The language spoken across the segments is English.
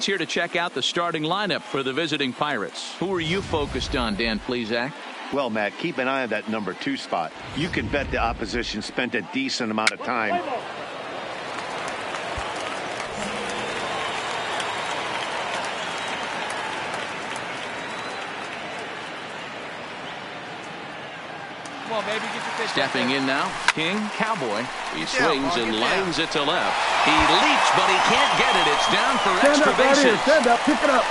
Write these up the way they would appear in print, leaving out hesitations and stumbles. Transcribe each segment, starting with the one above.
Here to check out the starting lineup for the visiting Pirates. Who are you focused on, Dan Plesac? Well, Matt, keep an eye on that number 2 spot. You can bet the opposition spent a decent amount of time. Stepping in now, King Cowboy. He swings and lines it to left. He leaps, but he can't get it. It's down for extra bases. Stand up, pick it up.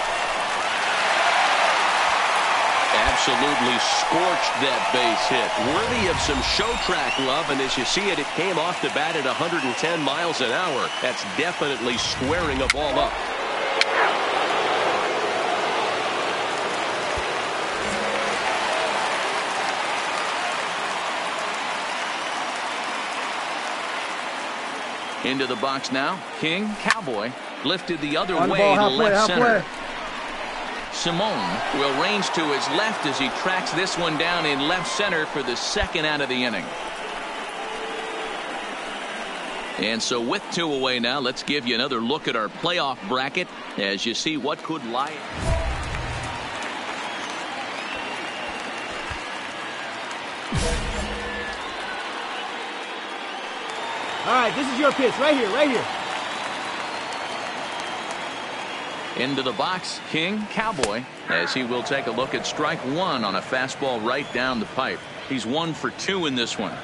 Absolutely scorched that base hit. Worthy of some show track love, and as you see it, it came off the bat at 110 miles an hour. That's definitely squaring a ball up. Into the box now, King Cowboy lifted the other way to left center. Simone will range to his left as he tracks this one down in left center for the second out of the inning. And so with 2 away now, let's give you another look at our playoff bracket as you see what could lie. All right, this is your pitch right here, right here. Into the box, King Cowboy, as he will take a look at strike 1 on a fastball right down the pipe. He's 1 for 2 in this one.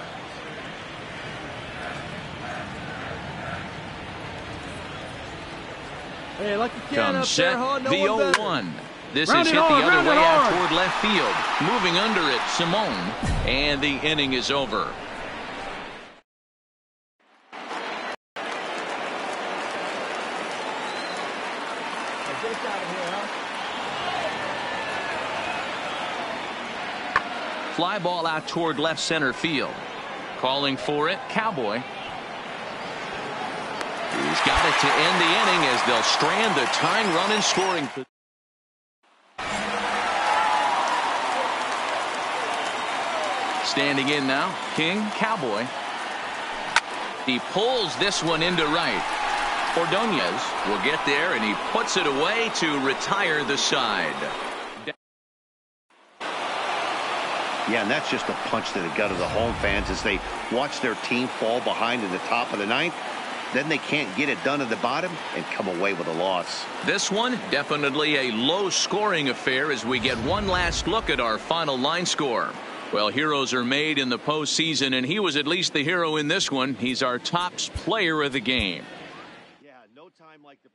Hey, like you can Comes up set, there, huh? No the 0-1. This is hit the other way out toward left field. Moving under it, Simone, and the inning is over. Fly ball out toward left center field. Calling for it, Cowboy. He's got it to end the inning as they'll strand the tying run in scoring. Standing in now, King Cowboy. He pulls this one into right. Ordonez will get there, and he puts it away to retire the side. Yeah, and that's just a punch to the gut of the home fans as they watch their team fall behind in the top of the 9th. Then they can't get it done at the bottom and come away with a loss. This one definitely a low-scoring affair as we get one last look at our final line score. Well, heroes are made in the postseason, and he was at least the hero in this one. He's our top player of the game. Yeah, no time like the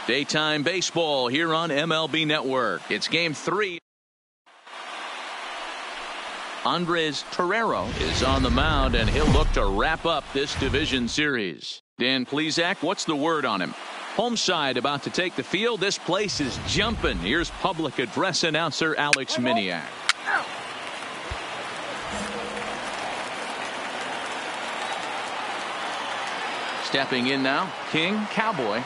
Daytime baseball here on MLB Network. It's game 3. Andres Torrero is on the mound, and he'll look to wrap up this division series. Dan Plesac, what's the word on him? Home side about to take the field. This place is jumping. Here's public address announcer Alex Miniak. Stepping in now, King Cowboy.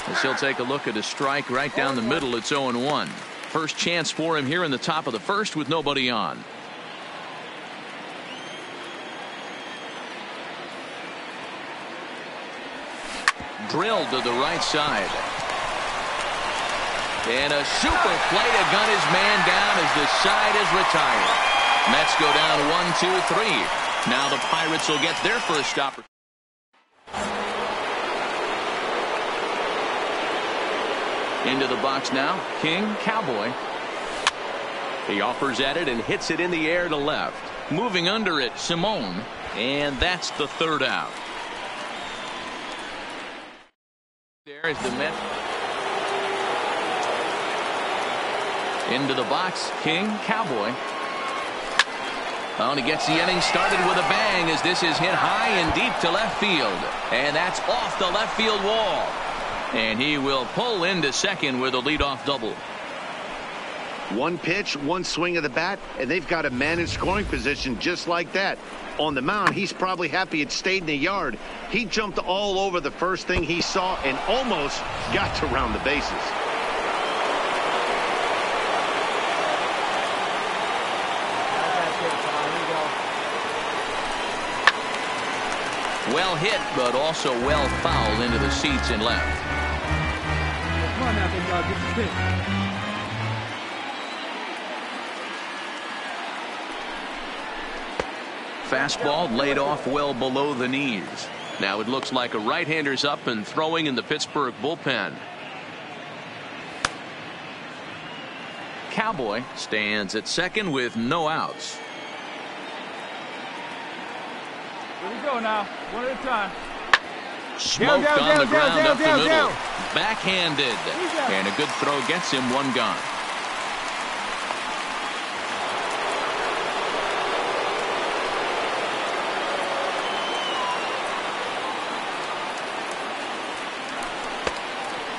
As he'll take a look at a strike right down the middle. It's 0-1. First chance for him here in the top of the first with nobody on. Drilled to the right side. And a super play to gun his man down as the side is retired. Mets go down 1-2-3. Now the Pirates will get their first stopper. Into the box now, King Cowboy. He offers at it and hits it in the air to left. Moving under it, Simone. And that's the third out. There is the Mets. Into the box, King, Cowboy. Oh, and he gets the inning started with a bang as this is hit high and deep to left field. And that's off the left field wall. And he will pull into second with a leadoff double. One pitch, one swing of the bat, and they've got a man in scoring position just like that. On the mound, he's probably happy it stayed in the yard. He jumped all over the first thing he saw and almost got to round the bases. Well hit, but also well fouled into the seats and left. Come on now, big dog, get your pitch. Fastball laid off well below the knees. Now it looks like a right-hander's up and throwing in the Pittsburgh bullpen. Cowboy stands at second with no outs. Here we go now, one at a time. Smoked on the ground up the middle. Backhanded. And a good throw gets him one gone.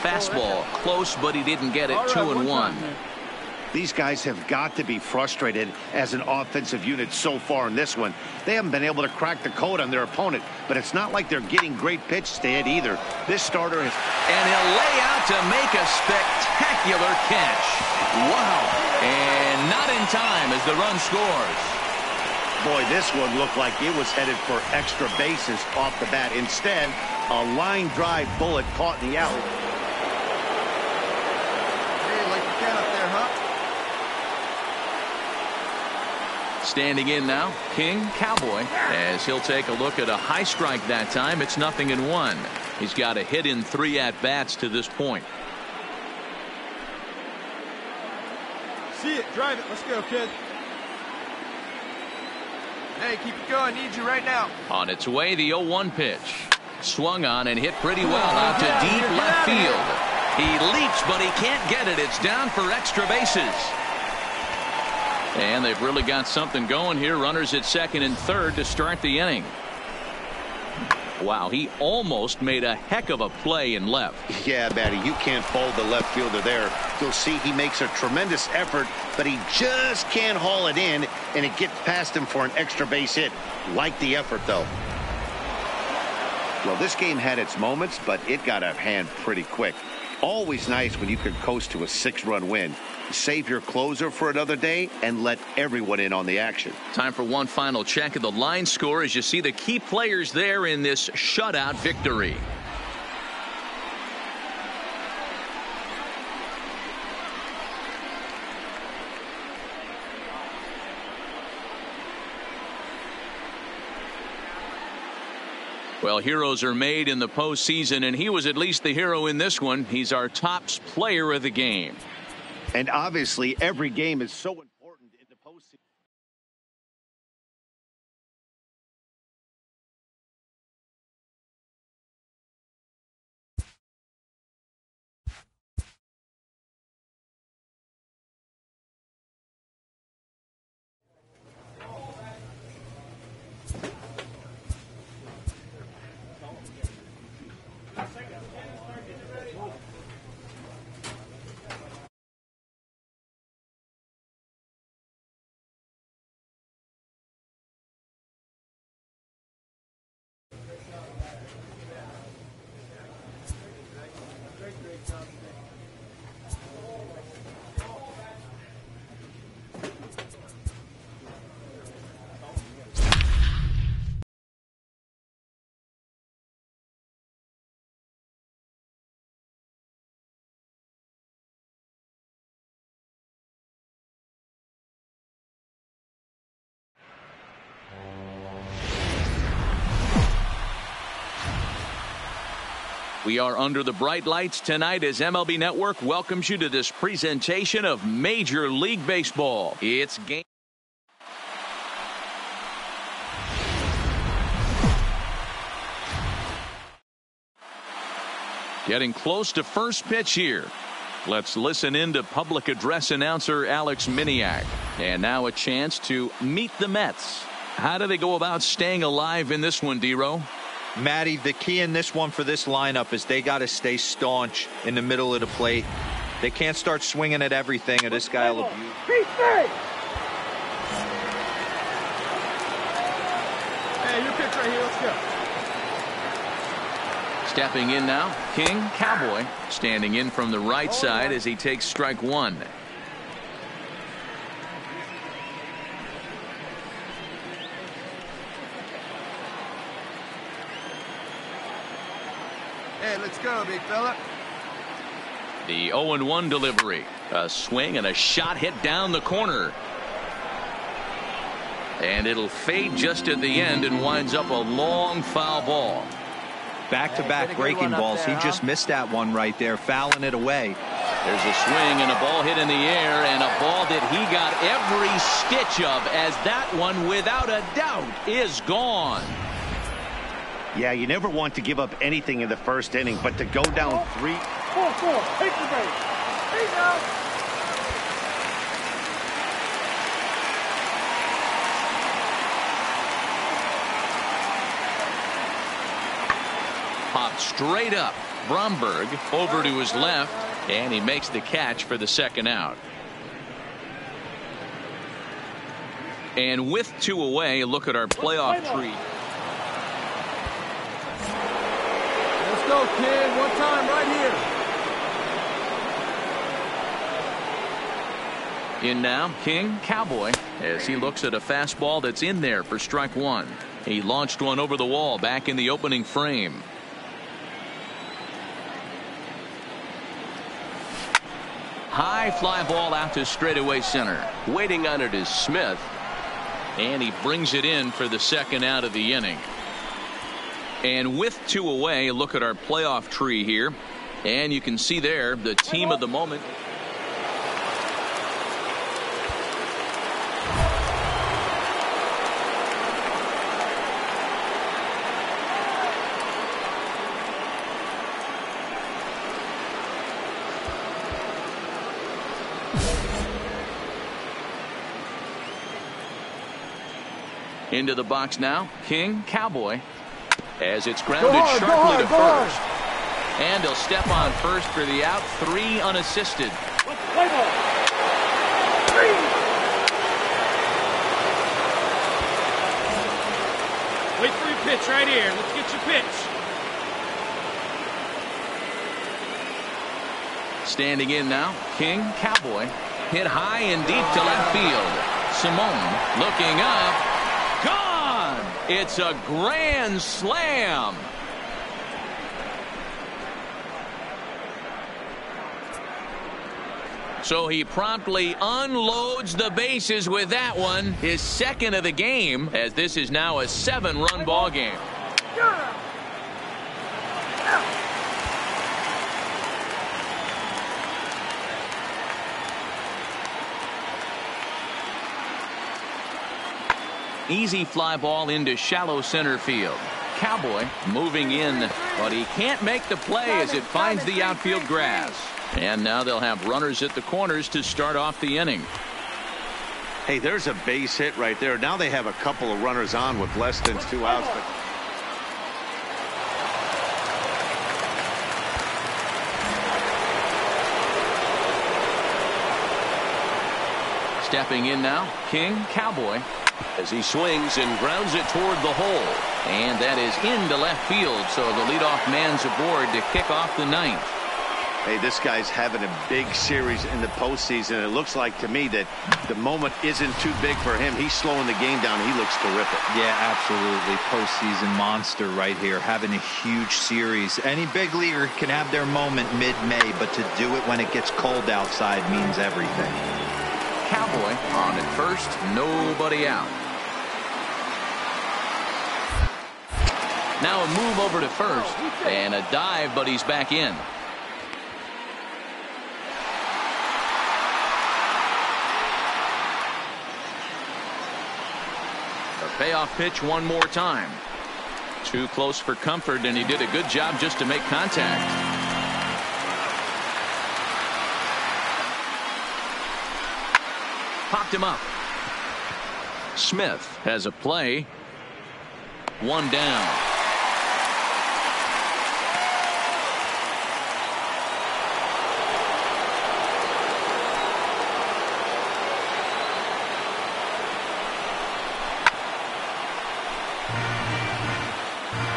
Fastball close, but he didn't get it. 2-1. These guys have got to be frustrated as an offensive unit so far in this one. They haven't been able to crack the code on their opponent, but it's not like they're getting great pitches to hit either. This starter has... And he'll lay out to make a spectacular catch. Wow. And not in time as the run scores. Boy, this one looked like it was headed for extra bases off the bat. Instead, a line drive bullet caught in the alley. Standing in now, King, Cowboy, as he'll take a look at a high strike that time. It's 0-1. He's got a hit in 3 at-bats to this point. See it, drive it, let's go, kid. Hey, keep it going, need you right now. On its way, the 0-1 pitch. Swung on and hit pretty well out to deep left field. He leaps, but he can't get it. It's down for extra bases. And they've really got something going here. Runners at second and third to start the inning. Wow, he almost made a heck of a play in left. Yeah, Matty, you can't fold the left fielder there. You'll see he makes a tremendous effort, but he just can't haul it in, and it gets past him for an extra base hit. Like the effort, though. Well, this game had its moments, but it got out of hand pretty quick. Always nice when you can coast to a 6-run win. Save your closer for another day and let everyone in on the action. Time for one final check of the line score as you see the key players there in this shutout victory. Well, heroes are made in the postseason, and he was at least the hero in this one. He's our top player of the game. And obviously, every game is so important in the postseason. We are under the bright lights tonight as MLB Network welcomes you to this presentation of Major League Baseball. It's game. Getting close to first pitch here. Let's listen in to public address announcer Alex Miniak. And now a chance to meet the Mets. How do they go about staying alive in this one, D-Row? Matty, the key in this one for this lineup is they got to stay staunch in the middle of the plate. They can't start swinging at everything, or this guy will abuse. Hey, your pitch right here. Let's go. Stepping in now, King Cowboy, standing in from the right side as he takes strike one. Hey, let's go, big fella. The 0-1 delivery. A swing and a shot hit down the corner. And it'll fade just at the end and winds up a long foul ball. Back-to-back breaking balls. He just missed that one right there, fouling it away. There's a swing and a ball hit in the air, and a ball that he got every stitch of, as that one, without a doubt, is gone. Yeah, you never want to give up anything in the first inning, but to go down 3. 4-4. Take the base. Hey, now. Popped straight up. Bromberg over to his left, and he makes the catch for the second out. And with 2 away, look at our playoff tree. Let's go, kid. One time right here. In now, King Cowboy, as he looks at a fastball that's in there for strike one. He launched one over the wall back in the opening frame. High fly ball out to straightaway center. Waiting on it is Smith. And he brings it in for the second out of the inning. And with 2 away, look at our playoff tree here. And you can see there the team of the moment. Into the box now, King Cowboy, as it's grounded sharply to first. And he'll step on first for the out. 3 unassisted. Wait for your pitch right here. Let's get your pitch. Standing in now, King Cowboy, hit high and deep to left field. Simone looking up. Gone! It's a grand slam. So he promptly unloads the bases with that one, his second of the game, as this is now a 7-run ball game. Easy fly ball into shallow center field. Cowboy moving in, but he can't make the play as it finds the outfield grass. And now they'll have runners at the corners to start off the inning. Hey, there's a base hit right there. Now they have a couple of runners on with less than 2 outs. But stepping in now, King Cowboy, as he swings and grounds it toward the hole. And that is into left field, so the leadoff man's aboard to kick off the 9th. hey, this guy's having a big series in the postseason. It looks like to me that the moment isn't too big for him. He's slowing the game down. He looks terrific. Yeah, absolutely. Postseason monster right here, having a huge series. Any big leaguer can have their moment mid-May, but to do it when it gets cold outside means everything. Cowboy on at first, nobody out. Now a move over to first and a dive, but he's back in. A payoff pitch one more time. Too close for comfort, and he did a good job just to make contact. Popped him up. Smith has a play. One down.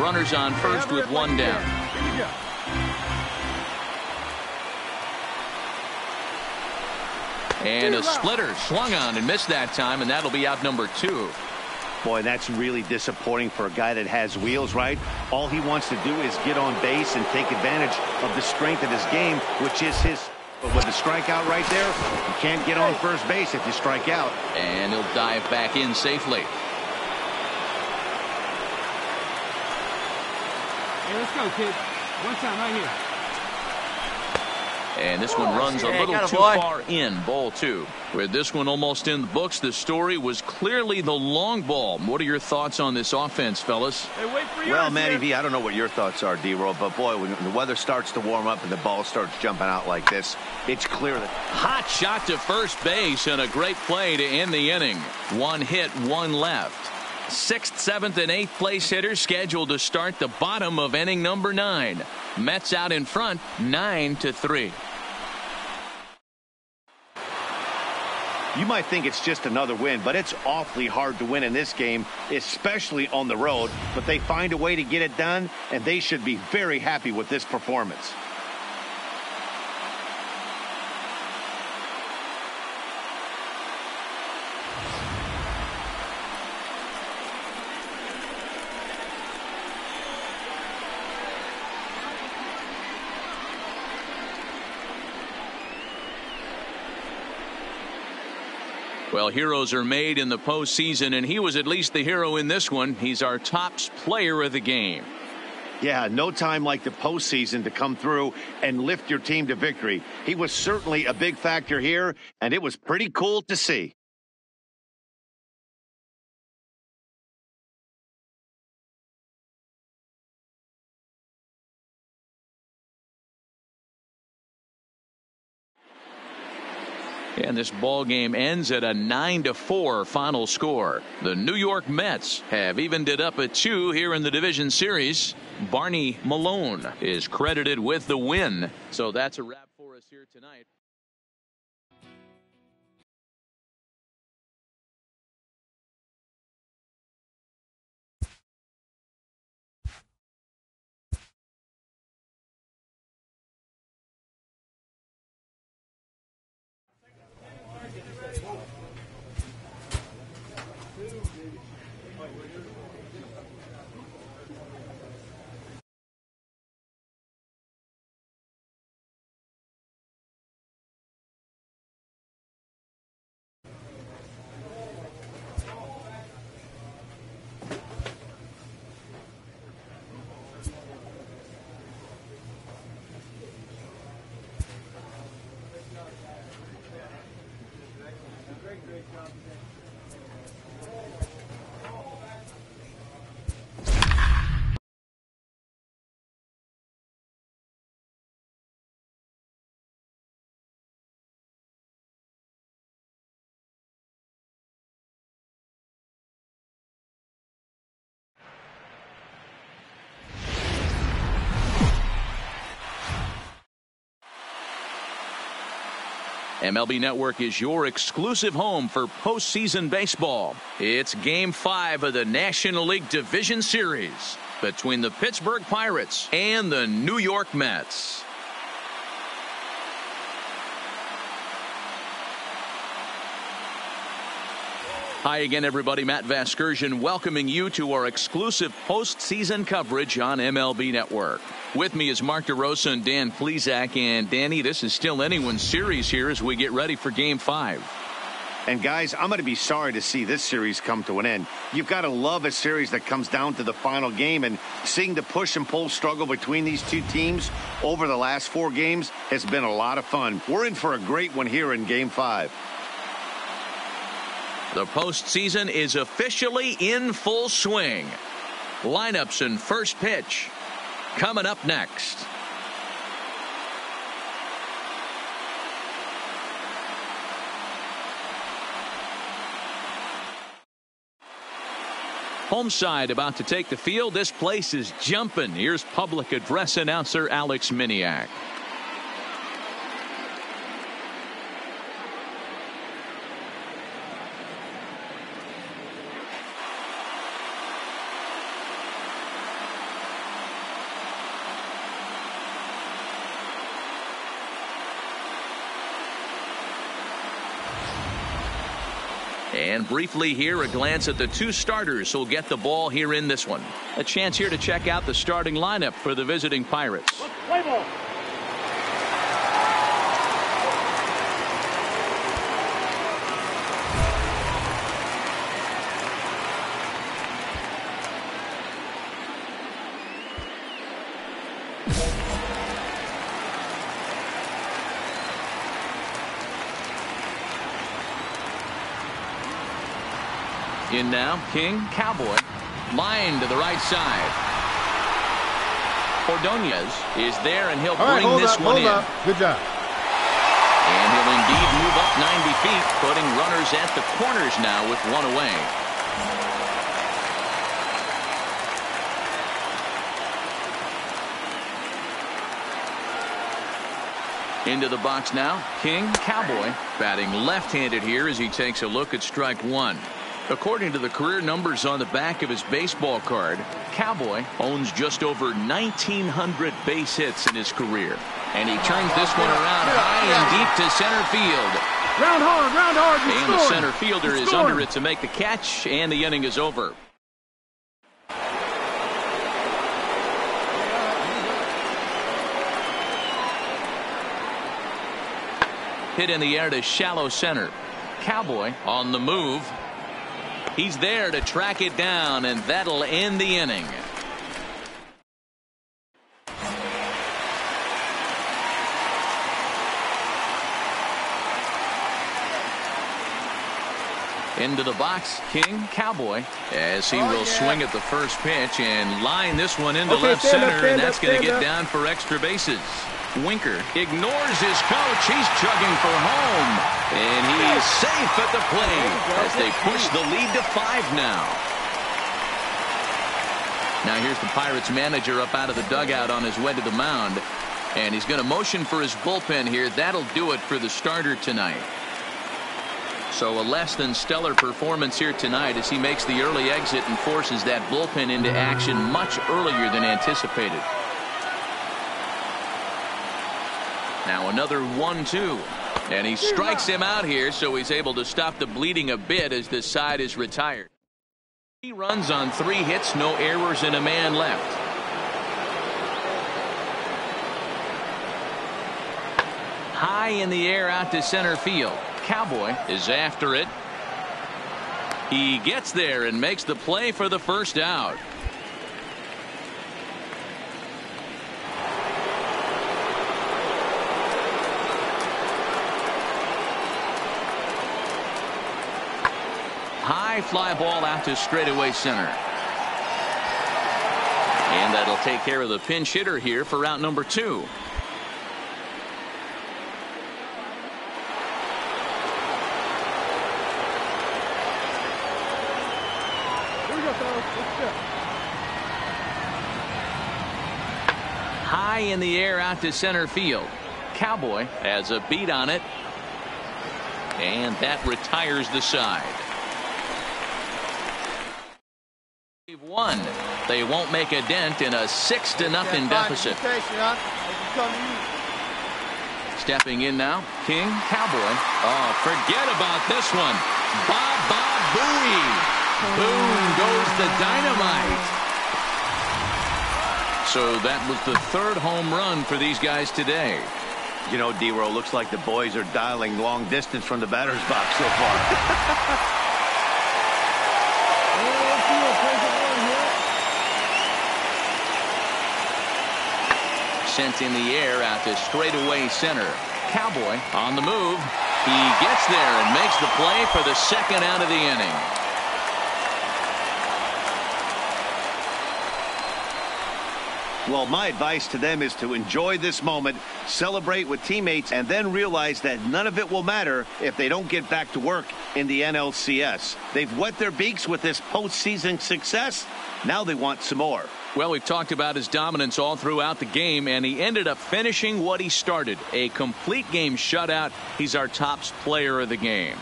Runners on first with one down. Here you go. And a splitter swung on and missed that time, and that'll be out number 2. Boy, that's really disappointing for a guy that has wheels, right? All he wants to do is get on base and take advantage of the strength of his game, which is his. But with the strikeout right there, you can't get on first base if you strike out. And he'll dive back in safely. Hey, let's go, kid. One time right here. And this one runs a little too far in, ball 2. With this one almost in the books, the story was clearly the long ball. What are your thoughts on this offense, fellas? Hey, wait for yours. Well, Matty V, I don't know what your thoughts are, D-Roll, but boy, when the weather starts to warm up and the ball starts jumping out like this, it's clear that... Hot shot to first base and a great play to end the inning. One hit, one left. 6th, 7th, and 8th place hitters scheduled to start the bottom of inning number 9. Mets out in front, 9-3. You might think it's just another win, but it's awfully hard to win in this game, especially on the road. But they find a way to get it done, and they should be very happy with this performance. Well, heroes are made in the postseason, and he was at least the hero in this one. He's our top player of the game. Yeah, no time like the postseason to come through and lift your team to victory. He was certainly a big factor here, and it was pretty cool to see. And this ball game ends at a 9-4 final score. The New York Mets have evened it up at 2 here in the division series. Barney Malone is credited with the win. So that's a wrap for us here tonight. MLB Network is your exclusive home for postseason baseball. It's Game 5 of the National League Division Series between the Pittsburgh Pirates and the New York Mets. Hi again, everybody. Matt Vasgersian welcoming you to our exclusive postseason coverage on MLB Network. With me is Mark DeRosa and Dan Plesac. And Danny, this is still anyone's series here as we get ready for Game 5. And guys, I'm going to be sorry to see this series come to an end. You've got to love a series that comes down to the final game, and seeing the push and pull struggle between these two teams over the last 4 games has been a lot of fun. We're in for a great one here in Game 5. The postseason is officially in full swing. Lineups and first pitch coming up next. Home side about to take the field. This place is jumping. Here's public address announcer Alex Miniak. And briefly here, a glance at the two starters who'll get the ball here in this one. A chance here to check out the starting lineup for the visiting Pirates. Play ball. In now, King, Cowboy, line to the right side. Ordonez is there, and he'll bring this one in. Good job. And he'll indeed move up 90 feet, putting runners at the corners now with one away. Into the box now, King, Cowboy, batting left-handed here as he takes a look at strike one. According to the career numbers on the back of his baseball card, Cowboy owns just over 1,900 base hits in his career. And he turns this one around high and deep to center field. Round hard. And the center fielder is under it to make the catch, and the inning is over. Hit in the air to shallow center. Cowboy on the move. He's there to track it down, and that'll end the inning. Into the box, King, Cowboy, as he will swing at the first pitch and line this one into left center, and that's going to get down for extra bases. Winker ignores his coach. He's chugging for home, and he's safe at the plate as they push the lead to 5 now. Now here's the Pirates manager up out of the dugout on his way to the mound, and he's going to motion for his bullpen here. That'll do it for the starter tonight. So a less than stellar performance here tonight as he makes the early exit and forces that bullpen into action much earlier than anticipated. Now another 1-2, and he strikes him out here, so he's able to stop the bleeding a bit as this side is retired. 3 runs on 3 hits, no errors, and a man left. High in the air out to center field. Cowboy is after it. He gets there and makes the play for the first out. High fly ball out to straightaway center. And that'll take care of the pinch hitter here for out number 2. High in the air out to center field. Cowboy has a beat on it, and that retires the side. They've won. They won't make a dent in a 6-0 deficit. Stepping in now, King, Cowboy. Oh, forget about this one. Ba booey. Boom goes the dynamite. So that was the 3rd home run for these guys today. You know, D-Row, looks like the boys are dialing long distance from the batter's box so far. Sent in the air out to straightaway center. Cowboy on the move. He gets there and makes the play for the 2nd out of the inning. Well, my advice to them is to enjoy this moment, celebrate with teammates, and then realize that none of it will matter if they don't get back to work in the NLCS. They've wet their beaks with this postseason success. Now they want some more. Well, we've talked about his dominance all throughout the game, and he ended up finishing what he started. A complete game shutout. He's our top player of the game.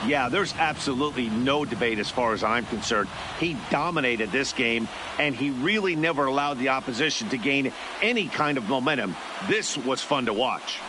Yeah, there's absolutely no debate as far as I'm concerned. He dominated this game, and he really never allowed the opposition to gain any kind of momentum. This was fun to watch.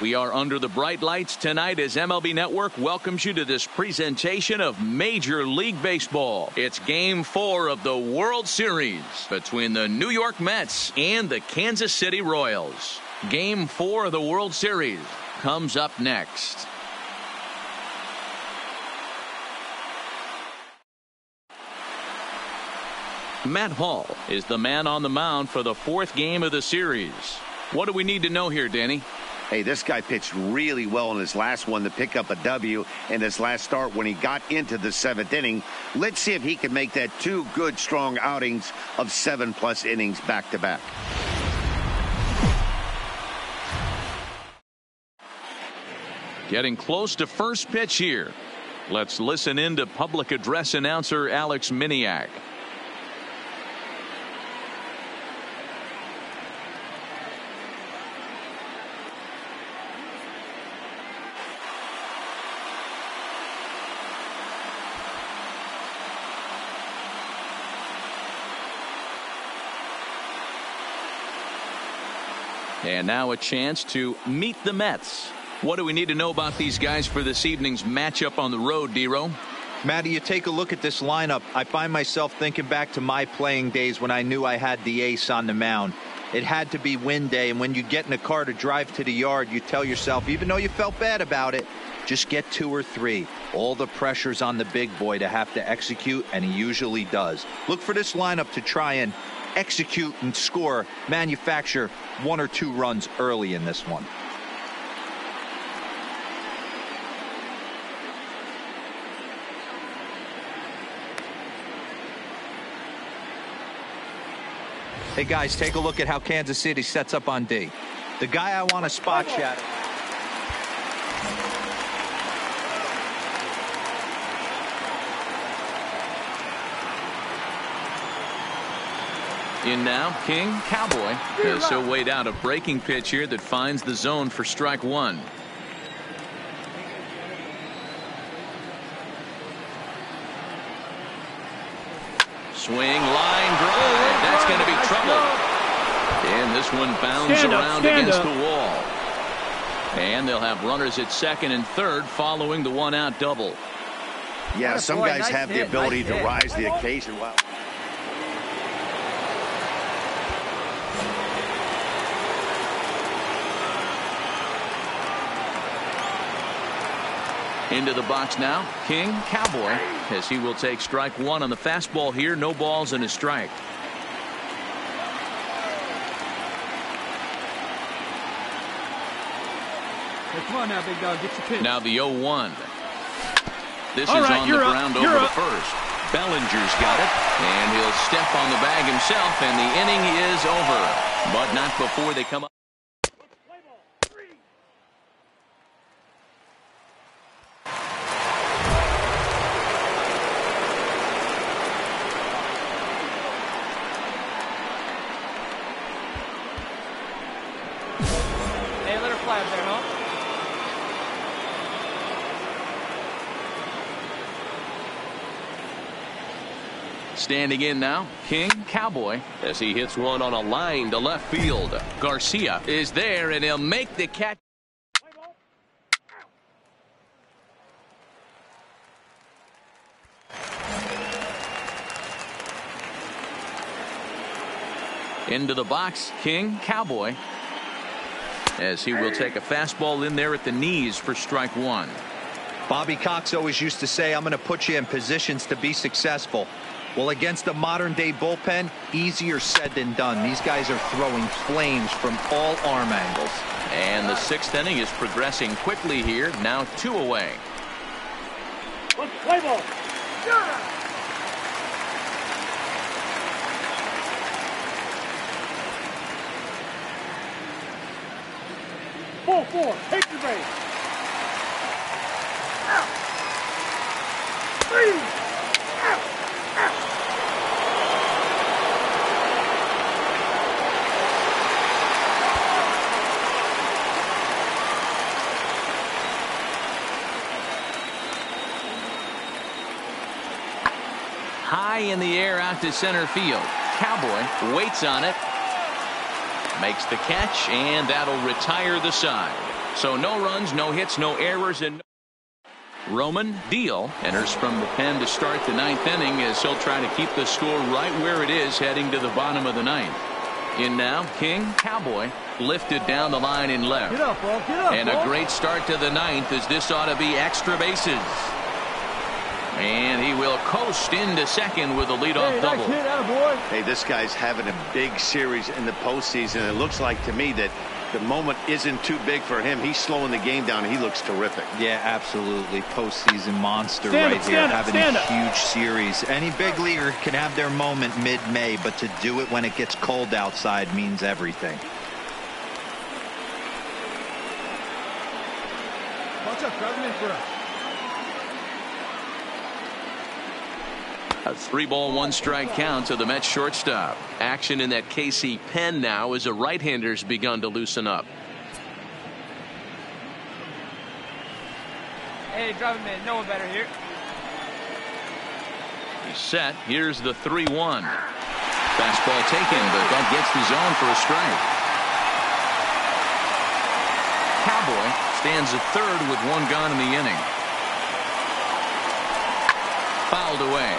We are under the bright lights tonight as MLB Network welcomes you to this presentation of Major League Baseball. It's Game 4 of the World Series between the New York Mets and the Kansas City Royals. Game 4 of the World Series comes up next. Matt Hall is the man on the mound for the fourth game of the series. What do we need to know here, Danny? Hey, this guy pitched really well in his last one to pick up a W in his last start when he got into the seventh inning. Let's see if he can make that two good, strong outings of 7+ innings back-to-back. Getting close to first pitch here. Let's listen in to public address announcer Alex Miniak. And now a chance to meet the Mets. What do we need to know about these guys for this evening's matchup on the road, D-Row? Matty, you take a look at this lineup. I find myself thinking back to my playing days when I knew I had the ace on the mound. It had to be win day, and when you get in a car to drive to the yard, you tell yourself, even though you felt bad about it, just get 2 or 3. All the pressure's on the big boy to have to execute, and he usually does. Look for this lineup to try and execute and score, manufacture 1 or 2 runs early in this one. Hey guys, take a look at how Kansas City sets up on D. The guy I want to spot shadow. In now, King Cowboy, as he'll wait out a breaking pitch here that finds the zone for strike one. Swing, line drive. That's going to be trouble. And this one bounds around against the wall. And they'll have runners at second and third following the one-out double. Yeah, some guys have the ability to rise the occasion. Wow. Into the box now, King Cowboy, as he will take strike one on the fastball here. No balls and a strike. Hey, come on now, big dog. Get your pitch. Now the 0-1. This is on the ground over the first. Bellinger's got it, and he'll step on the bag himself, and the inning is over. But not before they come up. Standing in now, King Cowboy, as he hits one on a line to left field. Garcia is there, and he'll make the catch. Into the box, King Cowboy, as he will take a fastball in there at the knees for strike one. Bobby Cox always used to say, I'm going to put you in positions to be successful. Well, against the modern-day bullpen, easier said than done. These guys are throwing flames from all arm angles. And the sixth inning is progressing quickly here. Now 2 away. Play ball. 4-4. Take your base. Out. 3. Out. High in the air out to center field. Cowboy waits on it. Makes the catch, and that'll retire the side. So no runs, no hits, no errors, and Roman Deal enters from the pen to start the ninth inning, as he'll try to keep the score right where it is heading to the bottom of the ninth. In now, King Cowboy, lifted down the line in left. Get up, bro. Get up, and a great start to the ninth, as this ought to be extra bases. And he will coast into second with a leadoff double. Hey, this guy's having a big series in the postseason. It looks like to me that the moment isn't too big for him. He's slowing the game down. He looks terrific. Yeah, absolutely. Postseason monster right here, having a huge series. Any big leaguer can have their moment mid-May, but to do it when it gets cold outside means everything. Watch out, grab him in for us. A 3-ball, 1-strike count to the Mets shortstop. Action in that KC pen now as a right-hander's begun to loosen up. Hey, drive him in. No one better here. He's set. Here's the 3-1. Fastball taken, but that gets the zone for a strike. Cowboy stands at third with 1 gone in the inning. Fouled away.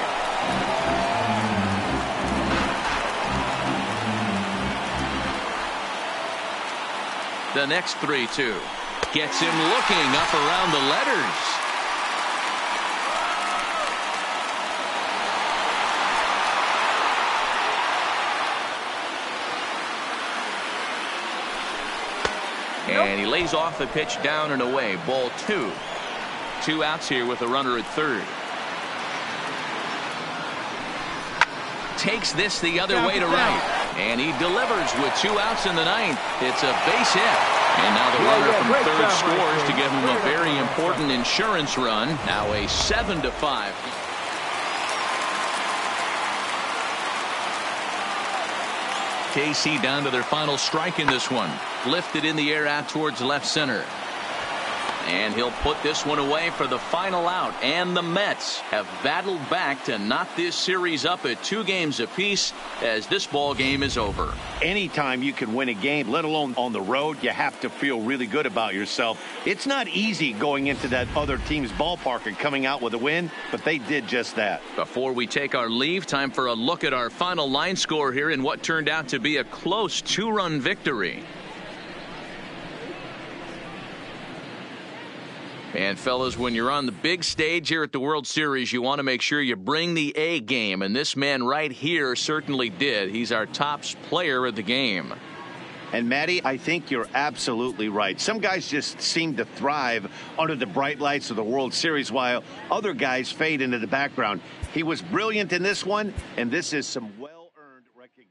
The next 3-2 gets him looking up around the letters. And he lays off the pitch down and away. Ball 2. 2 outs here with a runner at third. Takes this the other way to right, and he delivers with 2 outs in the ninth. It's a base hit, and now the runner from third scores to give him a very important insurance run. Now a 7-5. KC down to their final strike in this one. Lifted in the air out towards left center. And he'll put this one away for the final out. And the Mets have battled back to knock this series up at 2 games apiece as this ball game is over. Anytime you can win a game, let alone on the road, you have to feel really good about yourself. It's not easy going into that other team's ballpark and coming out with a win, but they did just that. Before we take our leave, time for a look at our final line score here in what turned out to be a close 2-run victory. And fellas, when you're on the big stage here at the World Series, you want to make sure you bring the A game. And this man right here certainly did. He's our top player of the game. And Matty, I think you're absolutely right. Some guys just seem to thrive under the bright lights of the World Series while other guys fade into the background. He was brilliant in this one, and this is some well-earned recognition.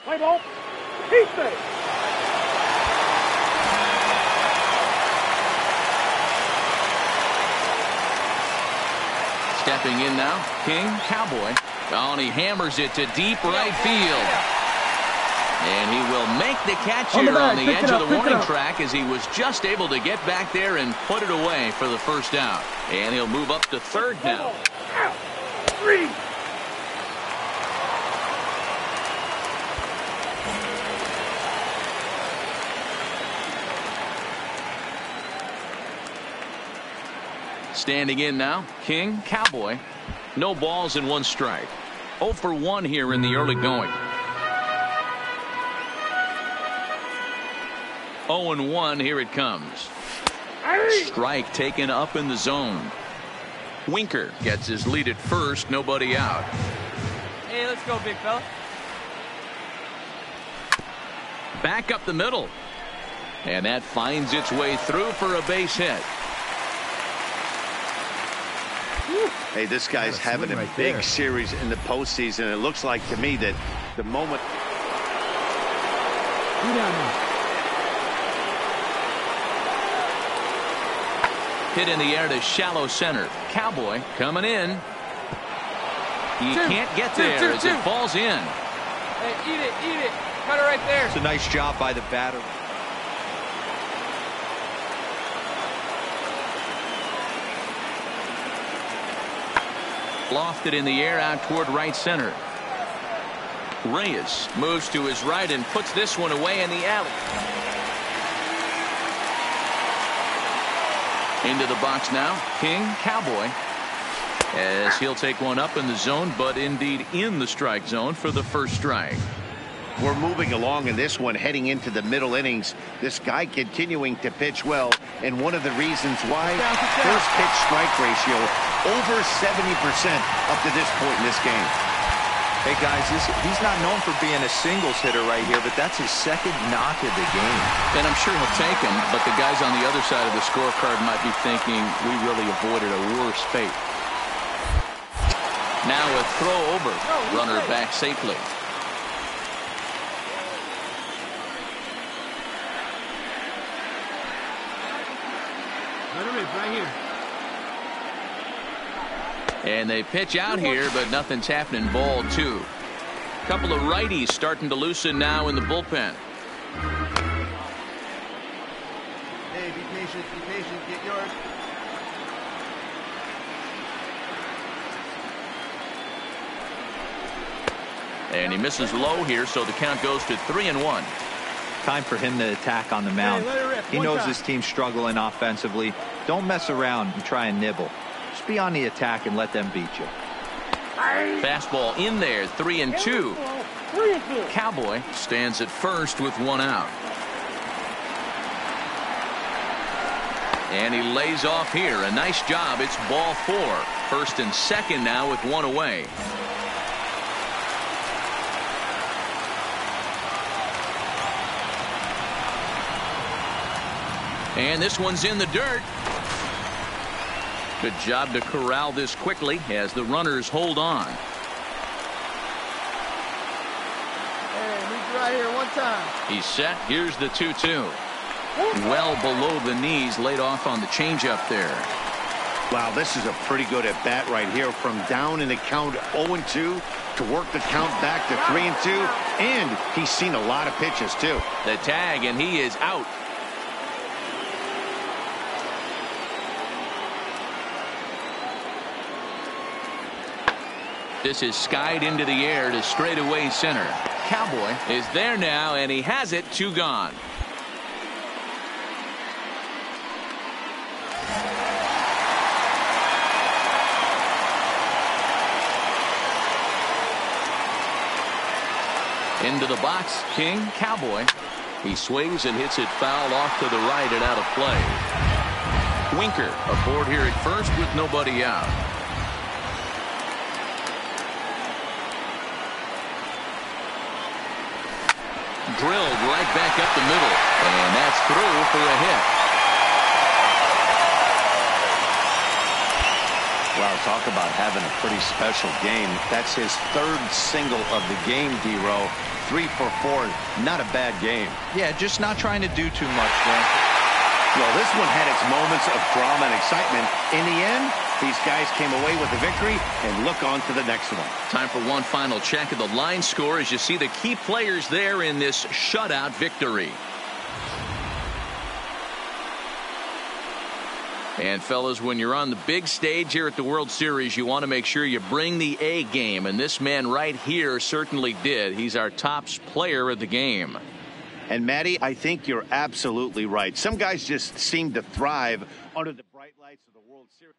Play ball. Keep it. Stepping in now, King, Cowboy. Oh, and he hammers it to deep right field. And he will make the catch here on the edge of the warning track as he was just able to get back there and put it away for the first out. And he'll move up to third now. Three. Standing in now, King, Cowboy. No balls and 1 strike. 0 for 1 here in the early going. 0-1, here it comes. Strike taken up in the zone. Winker gets his lead at first, nobody out. Hey, let's go, big fella. Back up the middle. And that finds its way through for a base hit. Hey, this guy's having a big series in the postseason. It looks like to me that the moment. Hit in the air to shallow center. Cowboy coming in. He can't get there as it falls in. Hey, eat it. Cut it right there. It's a nice job by the batter. Lofted in the air out toward right center. Reyes moves to his right and puts this one away in the alley. Into the box now, King Cowboy, as he'll take one up in the zone, but indeed in the strike zone for the first strike. We're moving along in this one, heading into the middle innings. This guy continuing to pitch well, and one of the reasons why, first pitch strike ratio over 70% up to this point in this game. Hey guys, he's not known for being a singles hitter right here, but that's his second knock of the game. And I'm sure he'll take him, but the guys on the other side of the scorecard might be thinking we really avoided a worse fate. Now a throw over, runner back safely. Let him in, right here. And they pitch out here, but nothing's happening. Ball 2. Couple of righties starting to loosen now in the bullpen. Hey, be patient, get yours. And he misses low here, so the count goes to 3-1. Time for him to attack on the mound. He knows his team's struggling offensively. Don't mess around and try and nibble. Just be on the attack and let them beat you. Fastball in there, 3-2. Cowboy stands at first with one out. And he lays off here. A nice job. It's ball 4. First and second now with one away. And this one's in the dirt. Good job to corral this quickly as the runners hold on. Hey, meet you right here one time. He's set. Here's the 2-2. Well below the knees, laid off on the changeup there. Wow, this is a pretty good at bat right here. From down in the count 0-2 to work the count back to 3-2. And he's seen a lot of pitches too. The tag, and he is out. This is skied into the air to straightaway center. Cowboy is there now, and he has it. 2 gone. Into the box, King Cowboy. He swings and hits it foul off to the right and out of play. Winker aboard here at first with nobody out. Drilled right back up the middle, and that's through for a hit. Wow, talk about having a pretty special game. That's his 3rd single of the game, D-Row. 3 for 4. Not a bad game. Yeah, just not trying to do too much, man. Well, this one had its moments of drama and excitement. In the end, these guys came away with a victory and look on to the next one. Time for one final check of the line score as you see the key players there in this shutout victory. And fellas, when you're on the big stage here at the World Series, you want to make sure you bring the A game, and this man right here certainly did. He's our top player of the game. And Matty, I think you're absolutely right. Some guys just seem to thrive under the bright lights of the World Series.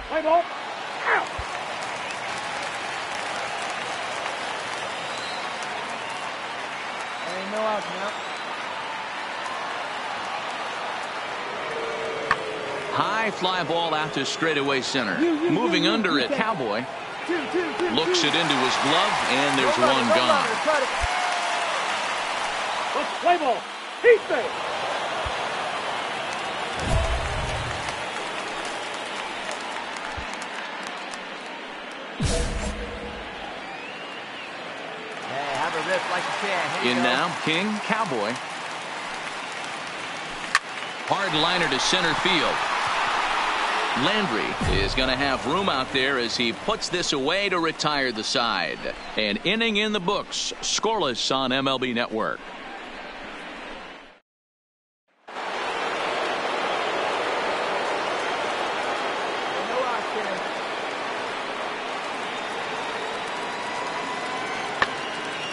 Play ball. Out. There ain't no outs now. High fly ball out to straightaway center. Moving under it, Cowboy. Looks it into his glove, and there's one gone. Let's play ball. He's safe. Hey, have a rip like you can. Here you In go. now, King, Cowboy. Hard liner to center field. Landry is going to have room out there as he puts this away to retire the side. An inning in the books, scoreless on MLB Network. No outs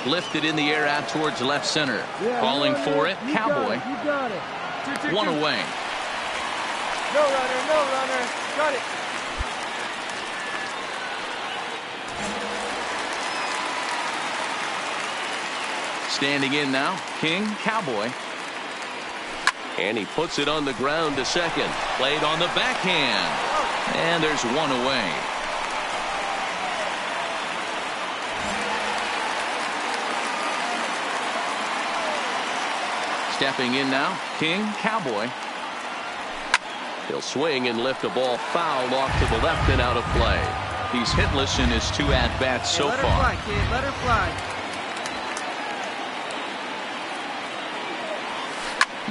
here. Lifted in the air out towards left center. Calling for it, Cowboy. You got it. One away. No runner, no runner. Got it. Standing in now, King, Cowboy. And he puts it on the ground to second. Played on the backhand. And there's one away. Stepping in now, King, Cowboy. He'll swing and lift a ball foul off to the left and out of play. He's hitless in his 2 at-bats so let far. Her fly, kid. Let her fly.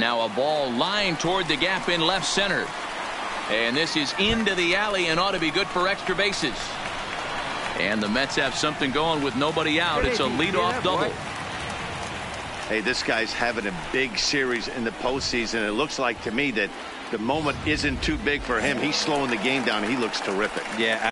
Now a ball lined toward the gap in left center. And this is into the alley and ought to be good for extra bases. And the Mets have something going with nobody out. It's a leadoff double. Hey, this guy's having a big series in the postseason. It looks like to me that the moment isn't too big for him. He's slowing the game down. He looks terrific. Yeah.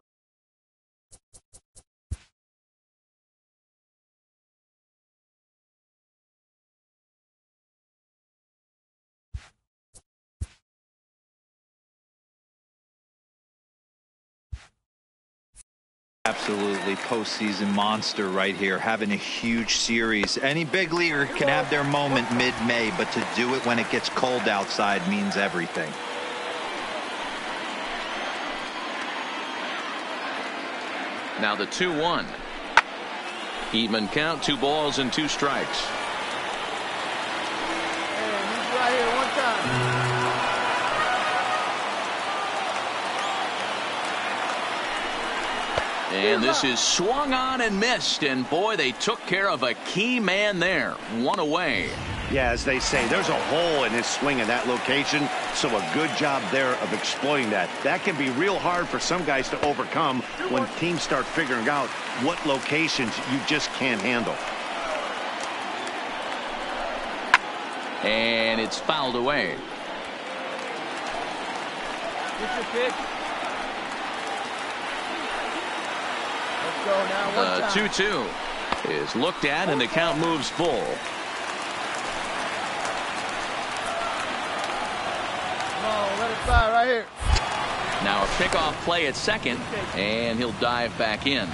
Absolutely postseason monster right here, having a huge series. Any big leaguer can have their moment mid-May, but to do it when it gets cold outside means everything. Now the 2-1. Even count, 2 balls and 2 strikes. Hey, he's right here one time. And this is swung on and missed. And boy, they took care of a key man there. 1 away. Yeah, as they say, there's a hole in his swing in that location. So a good job there of exploiting that. That can be real hard for some guys to overcome when teams start figuring out what locations you just can't handle. And it's fouled away. Get your pitch. Let's go now. One time. 2-2 is looked at and the count moves full. Come on, let it fly right here. Now a pickoff play at second, and he'll dive back in.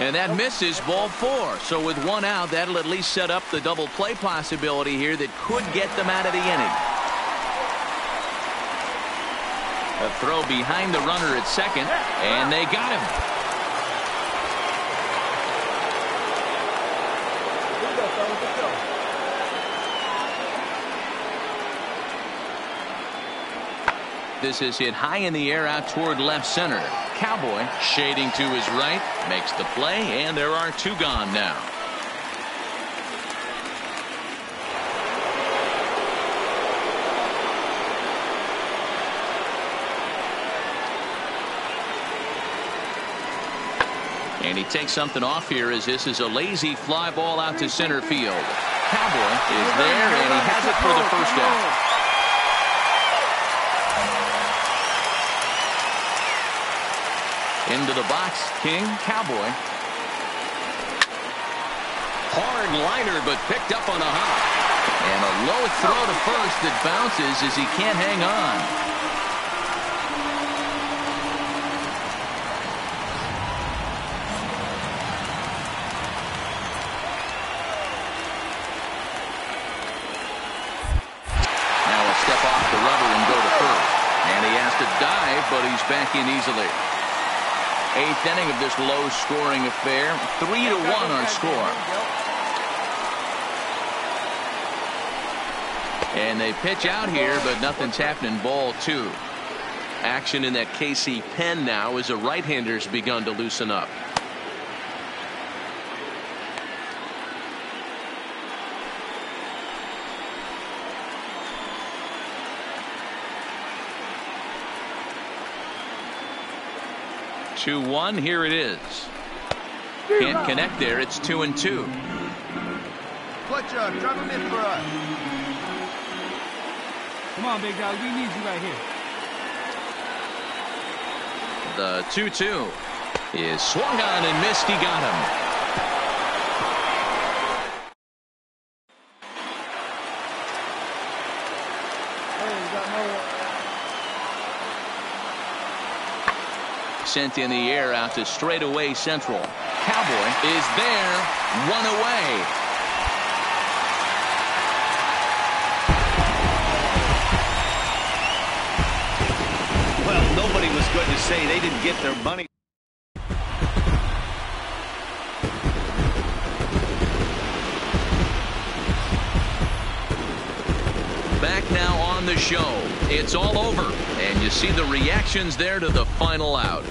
And that misses, ball 4. So with 1 out, that'll at least set up the double play possibility here that could get them out of the inning. A throw behind the runner at second, and they got him. Here we go, fellas. Let's go. This is hit high in the air out toward left center. Cowboy shading to his right, makes the play, and there are 2 gone now. And he takes something off here as this is a lazy fly ball out to center field. Cowboy is there, and he has it for the first out. Into the box, King, Cowboy. Hard liner, but picked up on a hop. And a low throw to first that bounces as he can't hang on. But he's back in easily. 8th inning of this low-scoring affair. 3-1 our score. And they pitch out here, but nothing's happening. Ball 2. Action in that KC pen now as a right-hander's begun to loosen up. Two one. Here it is. Can't connect there. It's 2-2. Clutch up. Drive him in for us. Come on, big dog. We need you right here. The 2-2 is swung on and missed. He got him. Sent in the air out to straightaway central. Cowboy is there. One away. Well, nobody was going to say they didn't get their money. Back now on the show. It's all over. And you see the reactions there to the final out.